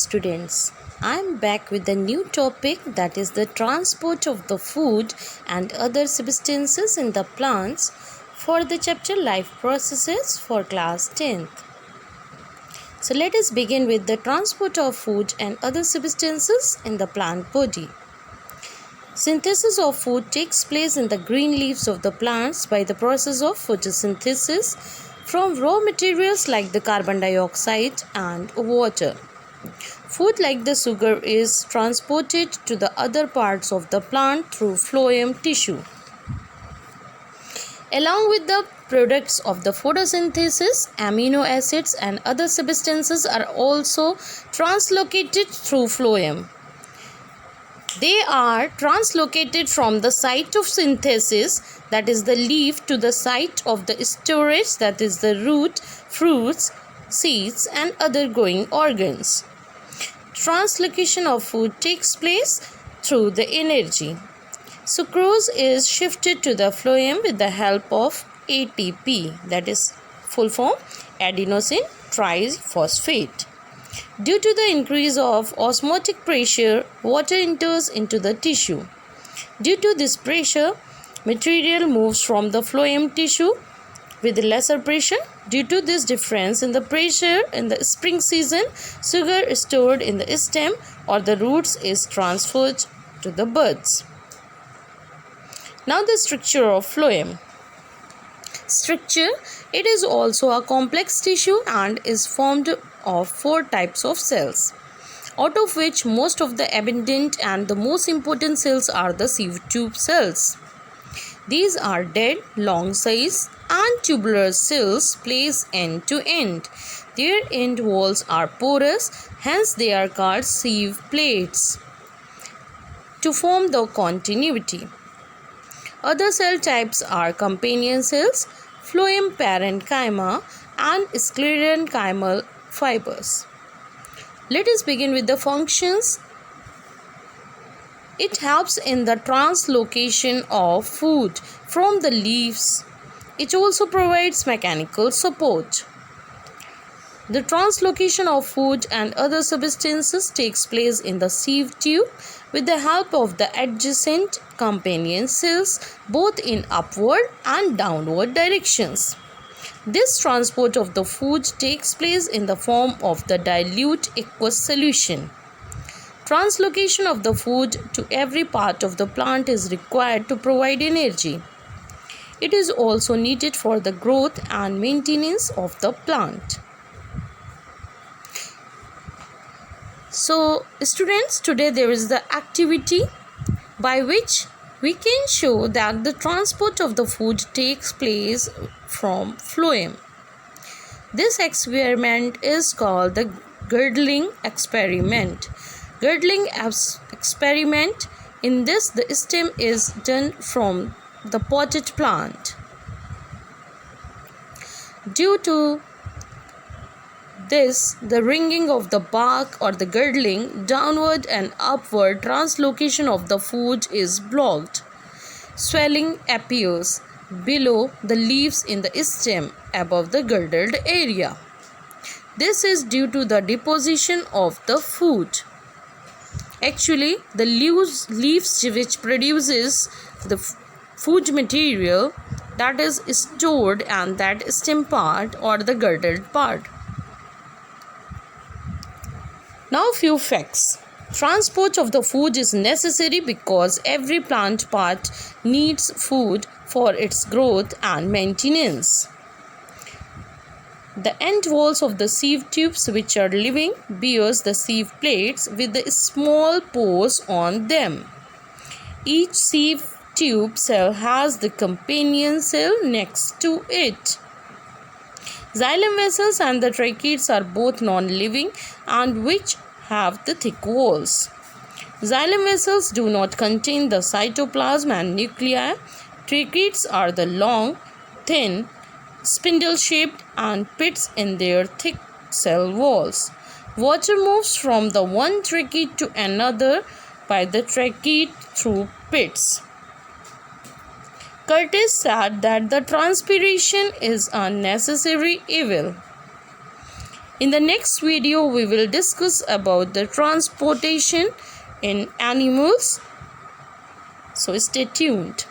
students. I am back with a new topic, that is the transport of the food and other substances in the plants for the chapter Life Processes for class 10th. So let us begin with the transport of food and other substances in the plant body. Synthesis of food takes place in the green leaves of the plants by the process of photosynthesis from raw materials like the carbon dioxide and water. Food like the sugar is transported to the other parts of the plant through phloem tissue. Along with the products of the photosynthesis, amino acids and other substances are also translocated through phloem. They are translocated from the site of synthesis, that is the leaf, to the site of the storage, that is the root, fruits, seeds and other growing organs. Translocation of food takes place through the energy. Sucrose is shifted to the phloem with the help of ATP, that is full form adenosine triphosphate. Due to the increase of osmotic pressure, water enters into the tissue. Due to this pressure, material moves from the phloem tissue with lesser pressure. Due to this difference in the pressure in the spring season, sugar is stored in the stem or the roots is transferred to the buds. Now the structure of phloem. Structure: it is also a complex tissue and is formed of 4 types of cells, out of which most of the abundant and the most important cells are the sieve tube cells. These are dead, long size and tubular cells placed end to end. Their end walls are porous, hence they are called sieve plates to form the continuity. Other cell types are companion cells, phloem parenchyma and sclerenchymal fibers. Let us begin with the functions. It helps in the translocation of food from the leaves. It also provides mechanical support. The translocation of food and other substances takes place in the sieve tube with the help of the adjacent companion cells, both in upward and downward directions. This transport of the food takes place in the form of the dilute aqueous solution. Translocation of the food to every part of the plant is required to provide energy. It is also needed for the growth and maintenance of the plant. So, students, today there is the activity by which we can show that the transport of the food takes place from phloem. This experiment is called the girdling experiment. Girdling experiment. In this, the stem is done from the potted plant. Due to this, the ringing of the bark or the girdling, downward and upward translocation of the food is blocked. Swelling appears below the leaves in the stem above the girdled area. This is due to the deposition of the food. Actually, the leaves which produces the food material, that is stored and that stem part or the girdled part. Now few facts. Transport of the food is necessary because every plant part needs food for its growth and maintenance. The end walls of the sieve tubes, which are living, bears the sieve plates with the small pores on them. Each sieve tube cell has the companion cell next to it. Xylem vessels and the tracheids are both non-living and which have the thick walls. Xylem vessels do not contain the cytoplasm and nuclei. Tracheids are the long, thin, spindle-shaped and pits in their thick cell walls. Water moves from the one tracheid to another by the tracheid through pits. Curtis said that the transpiration is a necessary evil. In the next video, we will discuss about the transportation in animals. So stay tuned.